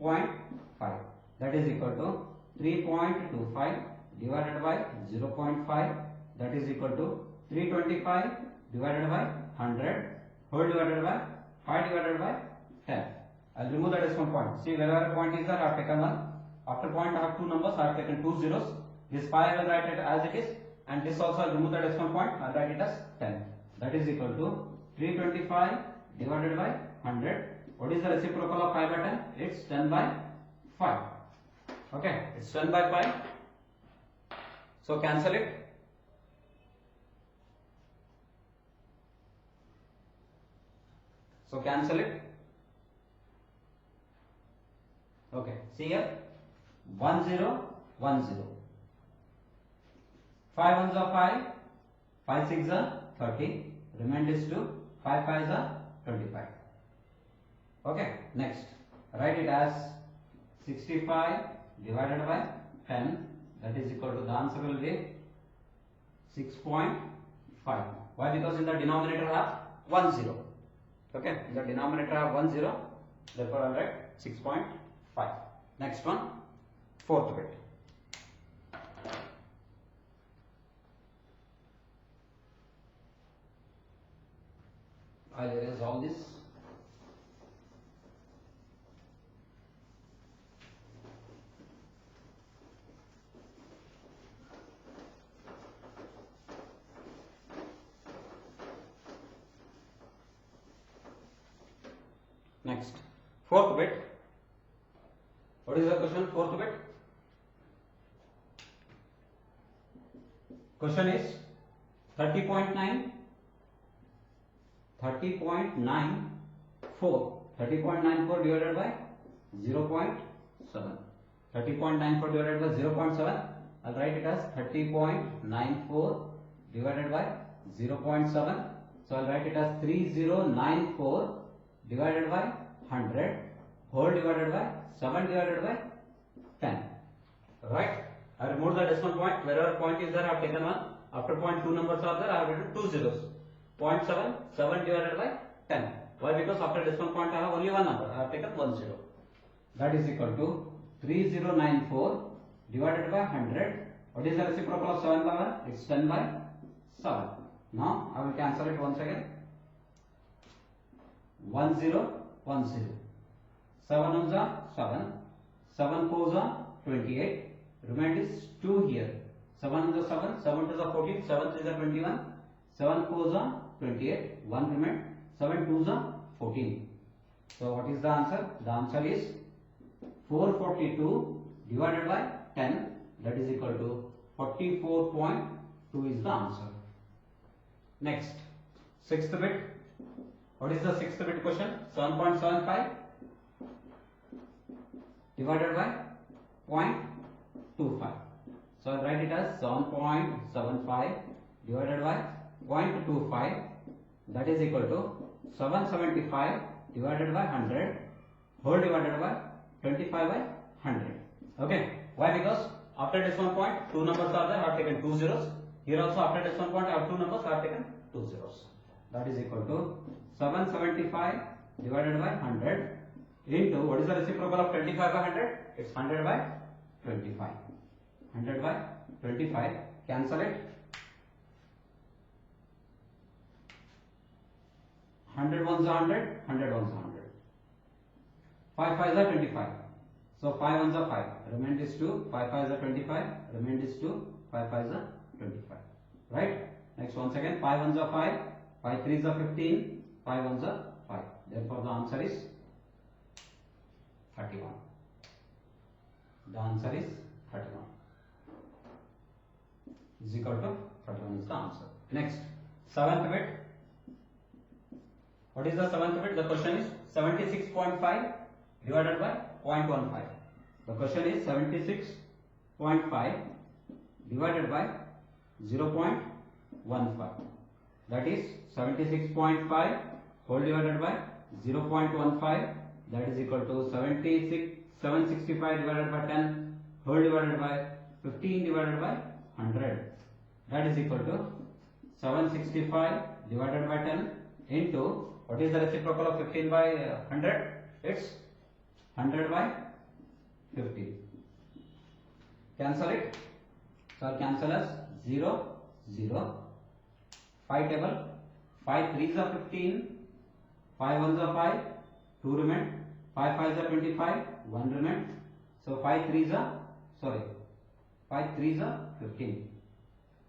0.5. That is equal to 3.25 divided by 0.5. That is equal to 325 divided by 100 whole divided by 5 divided by 10. I will remove the decimal point. See wherever a point is there, I have taken 1. After point I have 2 numbers, I have taken 2 zeros. This 5 I will write it as it is. And this also I will remove the decimal point. I will write it as 10. That is equal to 325 divided by 100. What is the reciprocal of 5 by 10? It's 10 by 5. Okay, it's 10 by 5. So cancel it. So cancel it. Okay, see here. 1 0 1 0. 5 1s are 5, 5 6 are 30, remainder is 2, 5 5s are 25. Okay, next, write it as 65 divided by 10, that is equal to, the answer will be 6.5. Why? Because in the denominator I have 1 0. Okay, in the denominator I have 1 0, therefore I will write 6.5. Next one, fourth bit. I will erase all this. Next, fourth bit. What is the question? Fourth bit. Question is 30.9. 30.94 divided by 0.7. 30.94 divided by 0.7. I'll write it as 30.94 divided by 0.7. So I'll write it as 3094 divided by 100 whole divided by 7 divided by 10. Right? I remove the decimal point. Wherever point is there, I have taken 1. After point, 2 numbers are there, I have written 2 zeros. 0.7, 7 divided by 10. Why? Because after decimal point I have only one number. I have taken 1 0. That is equal to 3094 divided by 100. What is the reciprocal of 7 by 1? It's 10 by 7. Now I will cancel it once again. 1 0, 1 0. 7 ones are 7. 7 fours are 28. Remainder is 2 here. 7 ones are 7. 7 twos are 14. 7 threes are 21. 7 fours are 28. 1 remain. 7 twos are 14. So what is the answer? The answer is 442 divided by 10. That is equal to 44.2 is the answer. Next, sixth bit. What is the sixth bit question? 7.75 divided by 0.25. So I write it as 7.75 divided by 0.25. That is equal to 775 divided by 100 whole divided by 25 by 100. Okay. Why? Because after decimal point 2 numbers are there. I have taken 2 zeros. Here also after decimal point I have 2 numbers. I have taken 2 zeros. That is equal to 775 divided by 100 into, what is the reciprocal of 25 by 100? It's 100 by 25. 100 by 25. Cancel it. 100 ones are 100. 100 ones are 100. 5 5s are 25. So 5 ones are 5. Remainder is 2. 5 5s are 25. Remainder is 2. 5 5s are 25. Right? Next once again. 5 ones are 5. 5 3s are 15. 5 ones are 5. Therefore the answer is 31. The answer is 31. Is equal to 31 is the answer. Next, seventh bit. What is the seventh bit? The question is 76.5 divided by 0.15. The question is 76.5 divided by 0.15. That is 76.5 whole divided by 0.15. That is equal to 765 divided by 10 whole divided by 15 divided by 100. That is equal to 765 divided by 10 into, what is the reciprocal of 15 by 100? It's 100 by 15. Cancel it. So I'll cancel as 0, 0. 5 table. 5 3s are 15. 5 1s are 5. 2 remain. 5 5s are 25. 1 remain. So 5 3s are 15.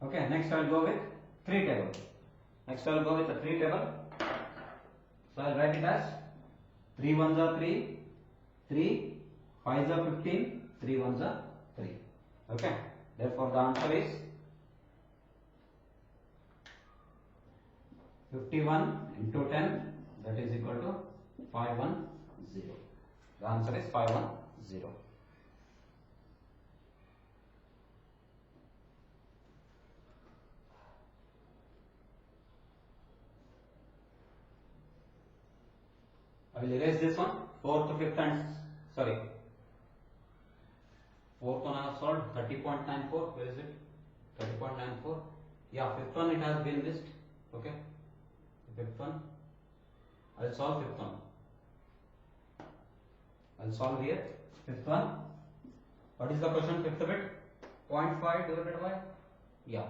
Okay, next I will go with 3 table. Next I will go with the 3 table. So I will write it as 3 1s are 3, 3, 5s are 15, 3 1s are 3. Okay, therefore the answer is 51 into 10, that is equal to 510. The answer is 510. I will erase this one. 4th, 5th and, sorry, Fourth one I have solved 30.94. Where is it? 30.94. Yeah, fifth one it has been missed. Okay. Fifth one. I'll solve fifth one. I'll solve here. Fifth one. What is the question? Fifth bit. 0.5 divided by. Yeah.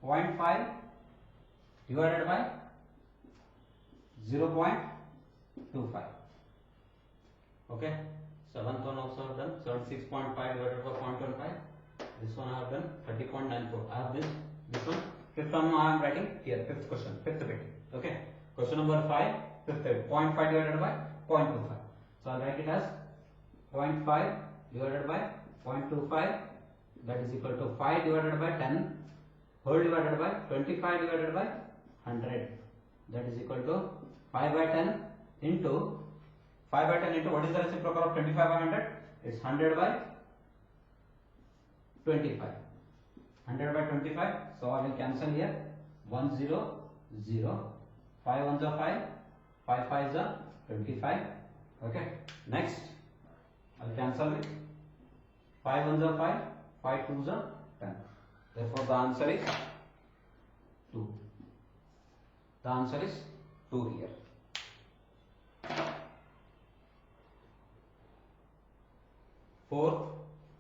0.5 divided by 0.25. Okay. Seventh one also done. 76.5 divided by 0.15. This one I have done 30.94. I have this one. Fifth one I am writing here. Fifth question. Fifth bit. Okay. Question number 5. Fifth bit. 0.5 divided by 0.25. So I will write it as 0.5 divided by 0.25. That is equal to 5 divided by 10 whole divided by 25 divided by 100. That is equal to 5 by 10 into 5 by 10 into what is the reciprocal of 25 by 100? It's 100 by 25. 100 by 25. So I will cancel here. 1 0 0. 5 1s are 5. 5 5s are 25. Okay. Next, I will cancel it. 5 1s are 5. 5 2s are 10. Therefore, the answer is 2. The answer is 2 here. Fourth,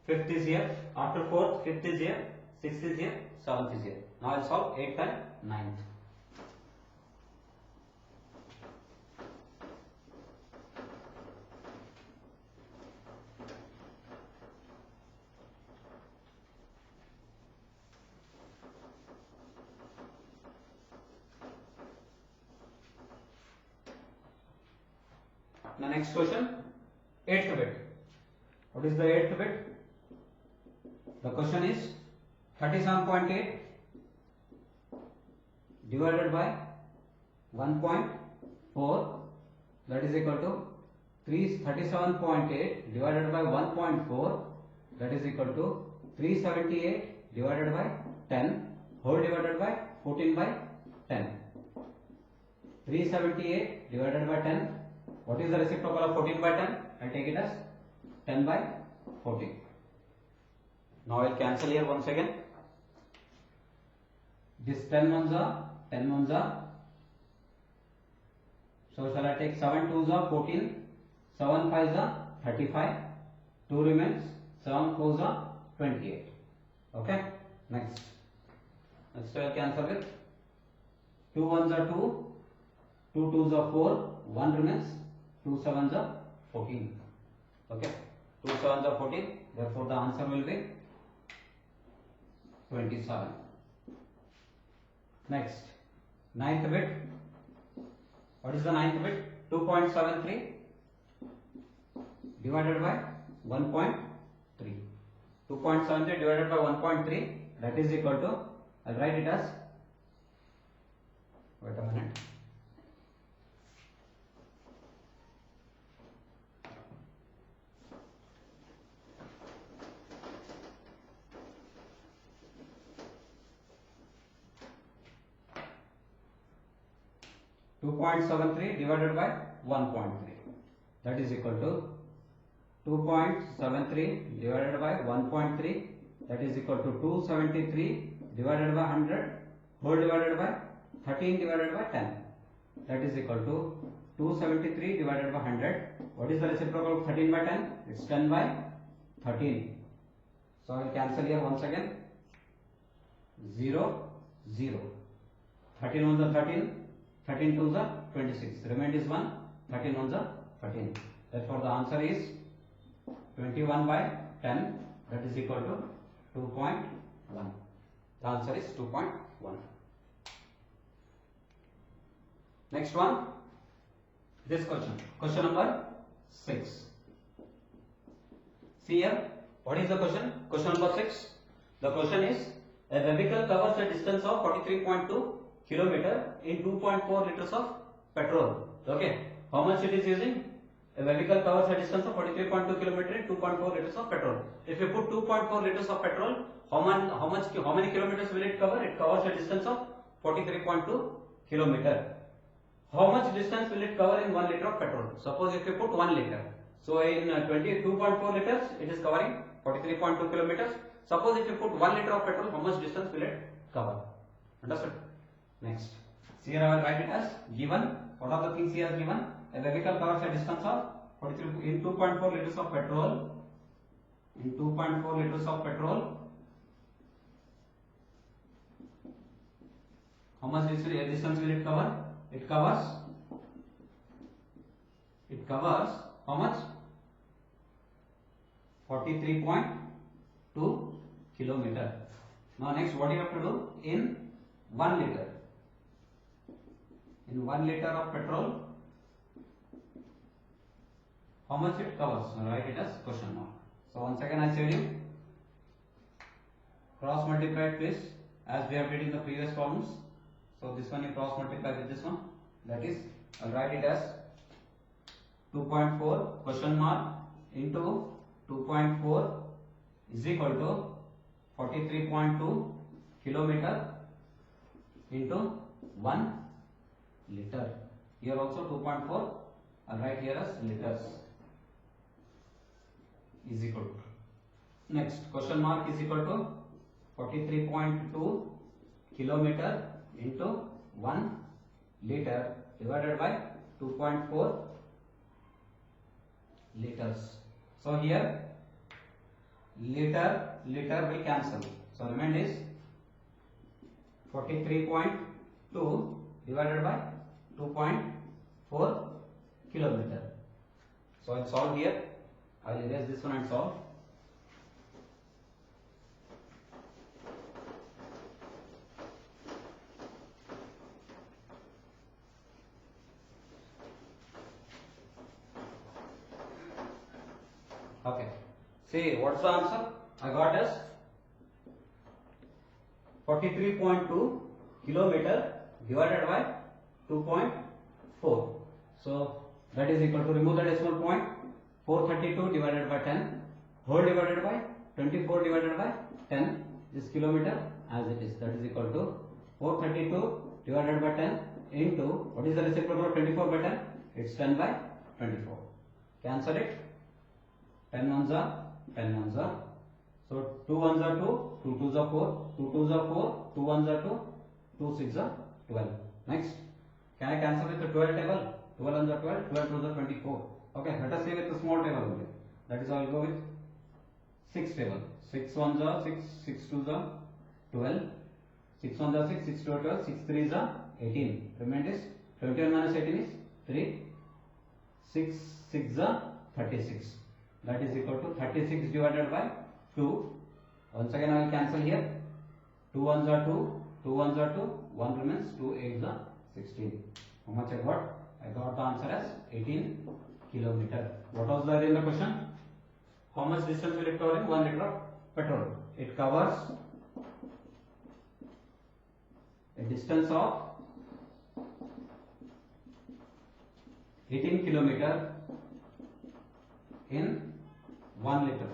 fifth is here. After fourth, fifth is here. Sixth is here. Seventh is here. Now I will solve 8th and 9th. The next question, 8th bit. What is the 8th bit? The question is 37.8 divided by 1.4, that is equal to 37.8 divided by 1.4, that is equal to 378 divided by 10 whole divided by 14 by 10. 378 divided by 10. What is the reciprocal of 14 by 10? I take it as 10 by 14. Now I will cancel here once again. This 10 ones are 10 ones are. So shall I take 7 2s are 14, 7 5s are 35, 2 remains, 7 4s are 28. Okay. Next I will cancel it. 2 1s are 2, 2 2s are 4, 1 remains. 2 7s are 14. Okay. 2 7s are 14. Therefore, the answer will be 27. Next, 9th bit. What is the 9th bit? 2.73 divided by 1.3. 2.73 divided by 1.3. That is equal to. I'll write it as. Wait a minute. 2.73 divided by 1.3, that is equal to 2.73 divided by 1.3, that is equal to 273 divided by 100 whole divided by 13 divided by 10, that is equal to 273 divided by 100. What is the reciprocal of 13 by 10? It's 10 by 13. So I will cancel here once again. 0 0. 13 ones are 13. 13 2s are 26. Remainder is 1. 13 ones are 13. Therefore, the answer is 21 by 10. That is equal to 2.1. The answer is 2.1. Next one. This question. Question number 6. See here. What is the question? Question number 6. The question is a vehicle covers a distance of 43.2 kilometer in 2.4 liters of petrol. Okay. How much it is using? A vehicle covers a distance of 43.2 kilometer in 2.4 liters of petrol. If you put 2.4 liters of petrol, how many kilometers will it cover? It covers a distance of 43.2 kilometer. How much distance will it cover in 1 liter of petrol? Suppose if you put 1 liter. So in 22.4 liters, it is covering 43.2 kilometers. Suppose if you put 1 liter of petrol, how much distance will it cover? Understood? Next. So here I will write it as given. What are the things he has given? A vehicle covers a distance of 43 in 2.4 liters of petrol. In 2.4 liters of petrol, how much distance will it cover? It covers how much? 43.2 kilometer. Now next, what you have to do in 1 liter? In 1 liter of petrol, how much it covers? Write it as question mark. So once again I said you cross multiply please, as we have did in the previous problems. So this one you cross multiply with this one. That is, I'll write it as 2.4 question mark into 2.4 is equal to 43.2 kilometer into 1 liter. Here also 2.4, I'll write here as liters is equal to. Next, question mark is equal to 43.2 kilometer into 1 liter divided by 2.4 liters. So here liter will cancel. So remain is 43.2 divided by 2.4 kilometer. So I'll solve here. I'll erase this one and solve. Okay. See, what's the answer? I got as 43.2 kilometer divided by 2.4. So that is equal to, remove the decimal point, 432 divided by 10 whole divided by 24 divided by 10 is kilometer as it is. That is equal to 432 divided by 10 into, what is the reciprocal of 24 by 10? It's 10 by 24. Cancel it. 10 ones are 10 ones are. So 2 ones are 2, 2 twos are 4, 2 twos are 4, 2 ones are 2, 2 six are 12. Next, can I cancel with the 12 table? 12 ones are 12, 12 twos are 24. Okay, let us say with the small table only. That is how I will go with 6 table. 6 ones are 6, 6 twos are 12, 6 ones are 6, 6 2 are 12, 6 threes are 18. Remainder is 21 minus 18 is 3, 6 6 are 36. That is equal to 36 divided by 2. Once again I will cancel here. 2 ones are 2, 2 ones are 2, 1 remains, 2 8s are 16. How much I got? I got the answer as 18 kilometer. What was there in the question? How much distance will it cover in 1 liter of petrol? It covers a distance of 18 kilometer in 1 liter.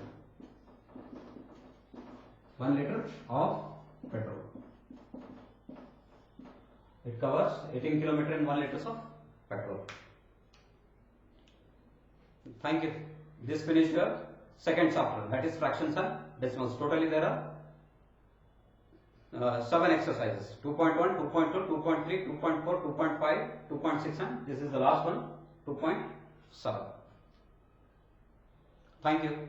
1 liter of petrol. It covers 18 kilometer in 1 liters of petrol. Thank you. This finished your second chapter, that is fractions and decimals. Totally there are 7 exercises: 2.1, 2.2, 2.3, 2.4, 2.5, 2.6 and this is the last one, 2.7. Thank you.